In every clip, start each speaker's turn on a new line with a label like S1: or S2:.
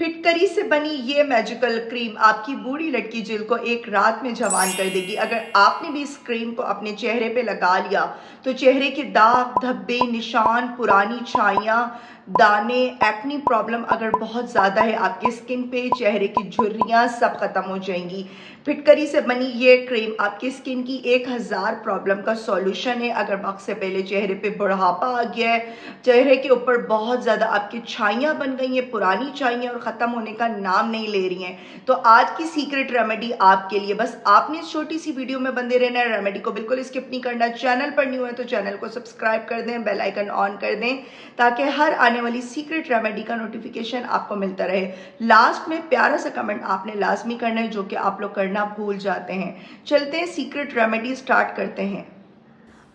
S1: फिटकरी से बनी ये मैजिकल क्रीम आपकी बूढ़ी लटकी जिल्द को एक रात में जवान कर देगी। अगर आपने भी इस क्रीम को अपने चेहरे पे लगा लिया तो चेहरे के दाग, धब्बे, निशान, पुरानी छाइयाँ, दाने, एक्नी प्रॉब्लम अगर बहुत ज़्यादा है आपके स्किन पे, चेहरे की झुर्रियाँ सब खत्म हो जाएंगी। फिटकरी से बनी ये क्रीम आपकी स्किन की 1000 प्रॉब्लम का सॉल्यूशन है। अगर वक्त से पहले चेहरे पे बुढ़ापा आ गया है, चेहरे के ऊपर बहुत ज़्यादा आपकी छाइयाँ बन गई हैं, पुरानी छाइयाँ और ख़त्म होने का नाम नहीं ले रही हैं, तो आज की सीक्रेट रेमेडी आपके लिए। बस आपने इस छोटी सी वीडियो में बंदे रहना है, रेमेडी को बिल्कुल स्किप नहीं करना। चैनल पर न्यू है तो चैनल को सब्सक्राइब कर दें, बेल आइकन ऑन कर दें ताकि हर आने वाली सीक्रेट रेमेडी का नोटिफिकेशन आपको मिलता रहे। लास्ट में प्यारा सा कमेंट आपने लाजमी करना है, जो कि आप लोग करना भूल जाते हैं। चलते हैं सीक्रेट रेमेडी स्टार्ट करते हैं।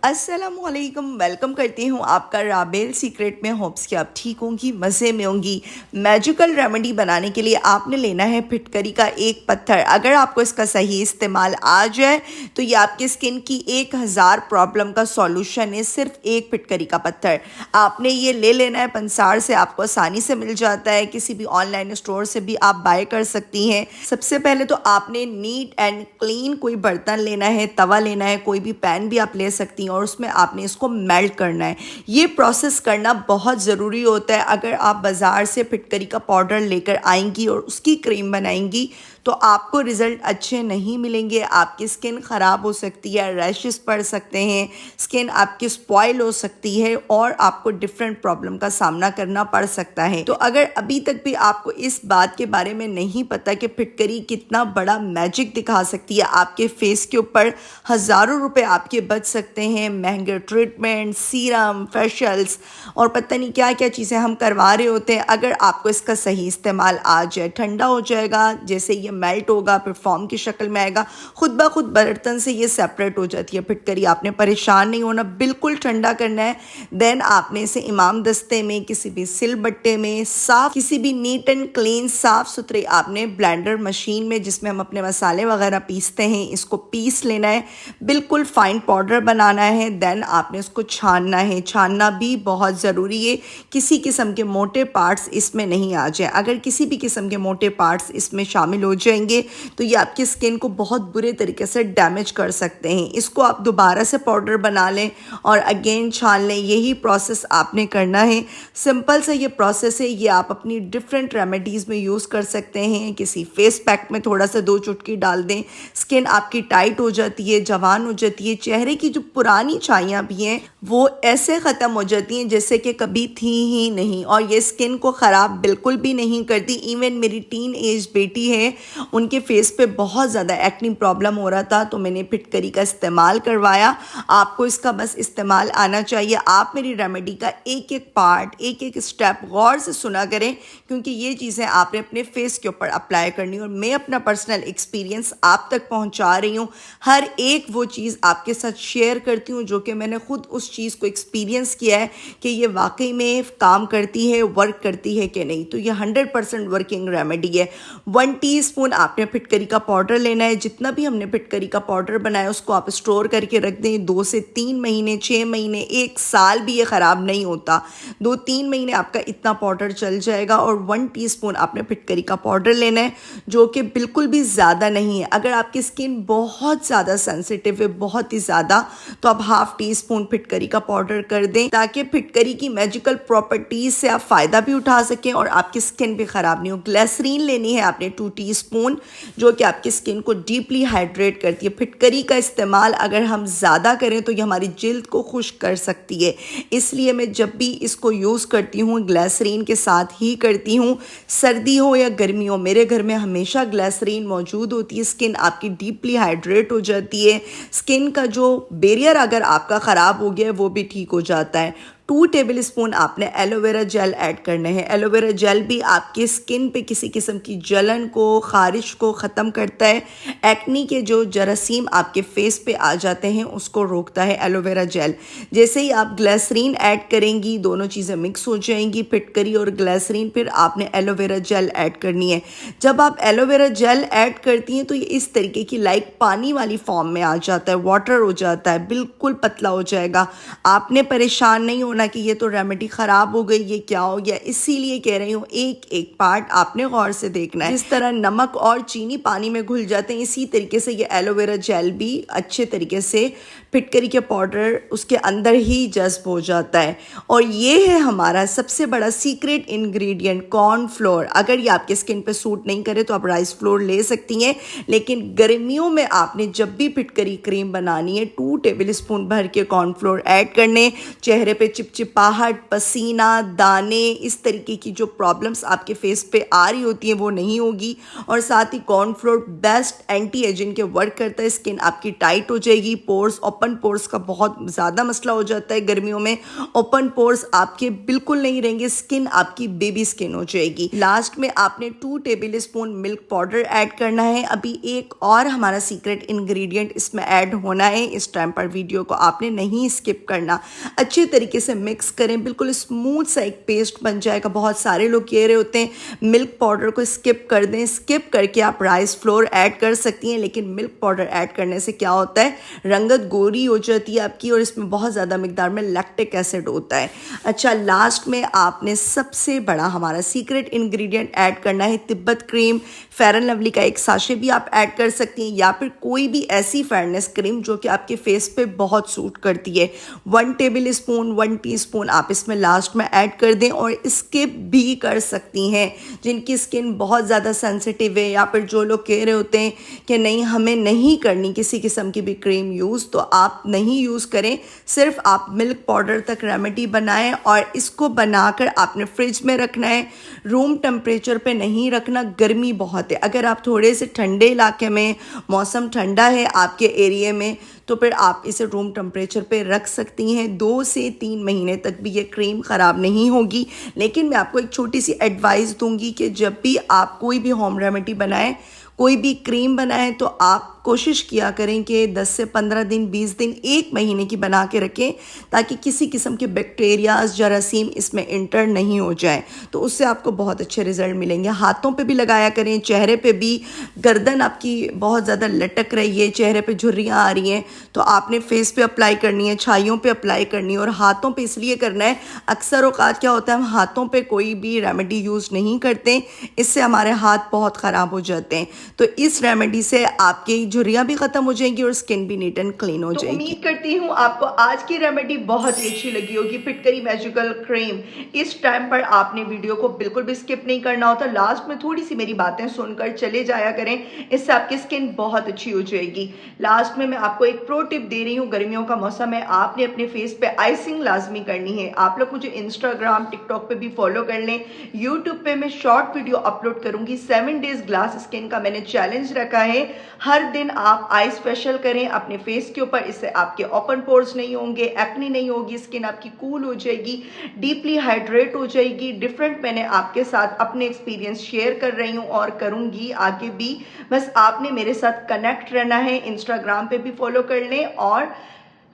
S1: अस्सलामुअलैकुम, वेलकम करती हूँ आपका राबेल सीक्रेट में। होप्स कि आप ठीक होंगी, मज़े में होंगी। मैजिकल रेमेडी बनाने के लिए आपने लेना है फिटकरी का एक पत्थर। अगर आपको इसका सही इस्तेमाल आ जाए तो ये आपकी स्किन की 1000 प्रॉब्लम का सॉल्यूशन है। सिर्फ एक फिटकरी का पत्थर आपने ये ले लेना है। पंसार से आपको आसानी से मिल जाता है, किसी भी ऑनलाइन स्टोर से भी आप बाय कर सकती हैं। सबसे पहले तो आपने नीट एंड क्लीन कोई बर्तन लेना है, तवा लेना है, कोई भी पैन भी आप ले सकती हैं और उसमें आपने इसको मेल्ट करना है। ये प्रोसेस करना बहुत ज़रूरी होता है। अगर आप बाज़ार से फिटकरी का पाउडर लेकर आएंगी और उसकी क्रीम बनाएंगी तो आपको रिज़ल्ट अच्छे नहीं मिलेंगे। आपकी स्किन ख़राब हो सकती है, रैशेस पड़ सकते हैं, स्किन आपकी स्पॉइल हो सकती है और आपको डिफरेंट प्रॉब्लम का सामना करना पड़ सकता है। तो अगर अभी तक भी आपको इस बात के बारे में नहीं पता कि फिटकरी कितना बड़ा मैजिक दिखा सकती है, आपके फेस के ऊपर हज़ारों रुपए आपके बच सकते हैं। महंगे ट्रीटमेंट, सीरम, फेशियल्स और पता नहीं क्या क्या चीज़ें हम करवा रहे होते हैं। अगर आपको इसका सही इस्तेमाल आ जाए, ठंडा हो जाएगा, जैसे ये मेल्ट होगा फिर फॉर्म की शक्ल में आएगा, खुद ब खुद बर्तन से ये सेपरेट हो जाती है फिटकरी। आपने परेशान नहीं होना, बिल्कुल ठंडा करना है। देन आपने इसे इमाम दस्ते में, किसी भी सिल बट्टे में, साफ किसी भी नीट एंड क्लीन साफ सुथरे आपने ब्लेंडर मशीन में, जिसमें हम अपने मसाले वगैरह पीसते हैं, इसको पीस लेना है। बिल्कुल फाइन पाउडर बनाना है। देन आपने इसको छानना है। छानना भी बहुत ज़रूरी है, किसी किस्म के मोटे पार्ट्स इसमें नहीं आ जाए। अगर किसी भी किस्म के मोटे पार्ट्स इसमें शामिल हो जाएंगे तो ये आपकी स्किन को बहुत बुरे तरीके से डैमेज कर सकते हैं। इसको आप दोबारा से पाउडर बना लें और अगेन छान लें। यही प्रोसेस आपने करना है। सिंपल सा ये प्रोसेस है। ये आप अपनी डिफरेंट रेमेडीज़ में यूज़ कर सकते हैं। किसी फेस पैक में थोड़ा सा 2 चुटकी डाल दें, स्किन आपकी टाइट हो जाती है, जवान हो जाती है। चेहरे की जो पुरानी छाइयाँ भी हैं वो ऐसे ख़त्म हो जाती हैं जैसे कि कभी थी ही नहीं, और ये स्किन को ख़राब बिल्कुल भी नहीं करती। इवन मेरी टीन एज बेटी है, उनके फेस पे बहुत ज़्यादा एक्नी प्रॉब्लम हो रहा था, तो मैंने फिटकरी का इस्तेमाल करवाया। आपको इसका बस इस्तेमाल आना चाहिए। आप मेरी रेमेडी का एक एक पार्ट, एक एक स्टेप गौर से सुना करें, क्योंकि ये चीज़ें आपने अपने फेस के ऊपर अप्लाई करनी, और मैं अपना पर्सनल एक्सपीरियंस आप तक पहुंचा रही हूँ। हर एक वो चीज़ आपके साथ शेयर करती हूँ जो कि मैंने खुद उस चीज़ को एक्सपीरियंस किया है कि ये वाकई में काम करती है, वर्क करती है कि नहीं। तो ये 100% वर्किंग रेमेडी है। 1 टीस्पून आपने फिटकरी का पाउडर लेना है। जितना भी हमने फिटकरी का पाउडर बनाया उसको आप स्टोर करके रख दें। 2 से 3 महीने, 6 महीने, 1 साल भी ये ख़राब नहीं होता। 2-3 महीने आपका इतना पाउडर चल जाएगा। और 1 टीस्पून आपने फिटकरी का पाउडर लेना है, जो कि बिल्कुल भी ज़्यादा नहीं है। अगर आपकी स्किन बहुत ज़्यादा सेंसिटिव है, बहुत ही ज़्यादा, तो आप 1/2 टीस्पून फिटकरी का पाउडर कर दें, ताकि फिटकरी की मैजिकल प्रॉपर्टीज से आप फ़ायदा भी उठा सकें और आपकी स्किन भी ख़राब नहीं हो। ग्लिसरीन लेनी है आपने 2 टीस्पून, जो कि आपकी स्किन को डीपली हाइड्रेट करती है। फिटकरी का इस्तेमाल अगर हम ज़्यादा करें तो ये हमारी जिल्द को खुश्क कर सकती है, इसलिए मैं जब भी इसको यूज़ करती हूँ ग्लिसरीन के साथ ही करती हूँ। सर्दी हो या गर्मी हो, मेरे घर में हमेशा ग्लिसरीन मौजूद होती है। स्किन आपकी डीपली हाइड्रेट हो जाती है। स्किन का जो बैरियर अगर आपका ख़राब हो गया है वो भी ठीक हो जाता है। 2 टेबल स्पून आपने एलोवेरा जेल ऐड करना है। एलोवेरा जेल भी आपकी स्किन पे किसी किस्म की जलन को, ख़ारिश को ख़त्म करता है। एक्नी के जो जरासीम आपके फेस पे आ जाते हैं उसको रोकता है एलोवेरा जेल। जैसे ही आप ग्लिसरीन ऐड करेंगी, दोनों चीज़ें मिक्स हो जाएंगी, फिटकरी और ग्लिसरीन, फिर आपने एलोवेरा जेल ऐड करनी है। जब आप एलोवेरा जेल ऐड करती हैं तो ये इस तरीके की लाइक पानी वाली फॉर्म में आ जाता है, वाटर हो जाता है, बिल्कुल पतला हो जाएगा। आपने परेशान नहीं होना, होना कि ये तो रेमेडी ख़राब हो गई, ये क्या हो गया। इसीलिए कह रही हूँ एक एक पार्ट आपने गौर से देखना है। जिस तरह नमक और चीनी पानी में घुल जाते हैं, इसी तरीके से ये एलोवेरा जेल भी अच्छे तरीके से फिटकरी के पाउडर उसके अंदर ही जज्ब हो जाता है। और ये है हमारा सबसे बड़ा सीक्रेट इंग्रेडिएंट कॉर्न फ्लोर। अगर ये आपके स्किन पे सूट नहीं करे तो आप राइस फ्लोर ले सकती हैं, लेकिन गर्मियों में आपने जब भी फिटकरी क्रीम बनानी है 2 टेबल स्पून भर के कॉर्न फ्लोर ऐड करने। चेहरे पे चिपचिपाहट, पसीना, दाने, इस तरीके की जो प्रॉब्लम्स आपके फेस पे आ रही होती हैं वो नहीं होगी। और साथ ही corn flour best anti aging के वर्क करता है। स्किन आपकी टाइट हो जाएगी। पोर्स, ओपन पोर्स का बहुत ज़्यादा मसला हो जाता है गर्मियों में। ओपन पोर्स आपके बिल्कुल नहीं रहेंगे, स्किन आपकी बेबी स्किन हो जाएगी। लास्ट में आपने 2 table spoon milk powder add करना है। अभी एक और हमारा सीक्रेट इंग्रेडिएंट इसमें ऐड होना है। इस टाइम पर वीडियो को आपने नहीं स्किप करना। अच्छे तरीके से मिक्स करें, बिल्कुल स्मूथ सा एक पेस्ट बन जाएगा। बहुत सारे लोग कह रहे होते हैं मिल्क पाउडर को स्किप कर दें। स्किप करके आप राइस फ्लोर ऐड कर सकती हैं, लेकिन मिल्क पाउडर ऐड करने से क्या होता है, रंगत गोरी हो जाती है आपकी और इसमें बहुत ज़्यादा मिकदार में लैक्टिक एसिड होता है। अच्छा, लास्ट में आपने सबसे बड़ा हमारा सीक्रेट इंग्रेडिएंट ऐड करना है Tibet cream. Fair and lovely का एक साशे भी आप ऐड कर सकती हैं, या फिर कोई भी ऐसी फेयरनेस क्रीम जो कि आपके फेस पे बहुत सूट करती है। 1 टेबल स्पून, 1 टीस्पून आप इसमें लास्ट में ऐड कर दें। और स्किप भी कर सकती हैं जिनकी स्किन बहुत ज़्यादा सेंसिटिव है, या फिर जो लोग कह रहे होते हैं कि नहीं हमें नहीं करनी किसी किस्म की भी क्रीम यूज़, तो आप नहीं यूज़ करें। सिर्फ आप मिल्क पाउडर तक रेमेडी बनाएं और इसको बनाकर आपने फ्रिज में रखना है। रूम टेम्परेचर पे नहीं रखना, गर्मी बहुत है। अगर आप थोड़े से ठंडे इलाके में, मौसम ठंडा है आपके एरिया में, तो फिर आप इसे रूम टेम्परेचर पे रख सकती हैं। 2 से 3 महीने तक भी ये क्रीम ख़राब नहीं होगी। लेकिन मैं आपको एक छोटी सी एडवाइस दूंगी कि जब भी आप कोई भी होम रेमेडी बनाएं, कोई भी क्रीम बनाएं, तो आप कोशिश किया करें कि 10 से 15 दिन, 20 दिन, 1 महीने की बना के रखें, ताकि किसी किस्म के बैक्टीरियाज, जरासीम इसमें इंटर नहीं हो जाए। तो उससे आपको बहुत अच्छे रिजल्ट मिलेंगे। हाथों पे भी लगाया करें, चेहरे पे भी। गर्दन आपकी बहुत ज़्यादा लटक रही है, चेहरे पे झुर्रियाँ आ रही हैं, तो आपने फेस पे अप्लाई करनी है, छाइयों पे अप्लाई करनी है। और हाथों पे इसलिए करना है, अक्सर औकात क्या होता है, हम हाथों पे कोई भी रेमेडी यूज़ नहीं करते, इससे हमारे हाथ बहुत ख़राब हो जाते हैं। तो इस रेमेडी से आपकी झुर्रियाँ भी ख़त्म हो जाएंगी और स्किन भी नीट एंड क्लीन हो जाएगी। उम्मीद करती हूँ आपको आज की रेमेडी बहुत ही अच्छी लगी होगी, फिटकरी मैजिकल क्रीम। इस टाइम पर आपने वीडियो को बिल्कुल भी स्किप नहीं करना होता। लास्ट में थोड़ी सी मेरी बातें सुनकर चले जाया करें, इससे आपकी स्किन बहुत अच्छी हो जाएगी। लास्ट में मैं आपको एक प्रो टिप दे रही हूँ। गर्मियों का मौसम है, आपने अपने फेस पे आइसिंग लाजमी करनी है। आप लोग मुझे इंस्टाग्राम, टिकटॉक पे भी फॉलो कर लें। यूट्यूब पे मैं शॉर्ट वीडियो अपलोड करूंगी। 7 डेज ग्लास स्किन का मैंने चैलेंज रखा है। हर दिन आप आइस फेशियल करें अपने फेस के ऊपर, इससे आपके ओपन पोर्स नहीं होंगे, एक्ने नहीं होगी, स्किन आपकी कूल हो जाएगी, डीपली हाइड्रेट हो जाएगी। डिफरेंट मैंने आपके साथ अपने एक्सपीरियंस शेयर कर रही हूँ और करूँगी आगे भी। बस आपने मेरे साथ कनेक्ट रहना है। इंस्टाग्राम पे भी फॉलो कर लें और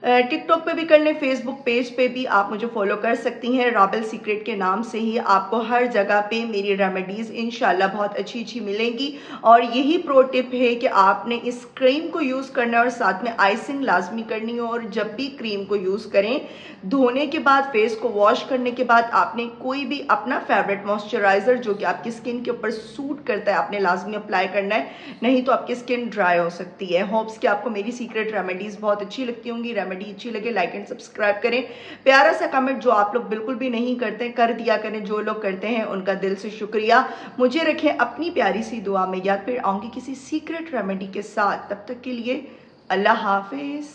S1: टिकटॉक पे भी कर लें, फेसबुक पेज पे भी आप मुझे फॉलो कर सकती हैं। रॉबल सीक्रेट के नाम से ही आपको हर जगह पे मेरी रेमेडीज़ इंशाल्लाह बहुत अच्छी अच्छी मिलेंगी। और यही प्रो टिप है कि आपने इस क्रीम को यूज़ करना है और साथ में आइसिंग लाजमी करनी है। और जब भी क्रीम को यूज़ करें, धोने के बाद, फेस को वॉश करने के बाद, आपने कोई भी अपना फेवरेट मॉइस्चराइज़र जो कि आपकी स्किन के ऊपर सूट करता है आपने लाजमी अप्लाई करना है, नहीं तो आपकी स्किन ड्राई हो सकती है। होप्स कि आपको मेरी सीक्रेट रेमेडीज़ बहुत अच्छी लगती होंगी। रेमेडी अच्छी लगे लाइक एंड सब्सक्राइब करें। प्यारा सा कमेंट जो आप लोग बिल्कुल भी नहीं करते कर दिया करें। जो लोग करते हैं उनका दिल से शुक्रिया। मुझे रखें अपनी प्यारी सी दुआ में याद। फिर आऊंगी किसी सीक्रेट रेमेडी के साथ, तब तक के लिए अल्लाह हाफिज।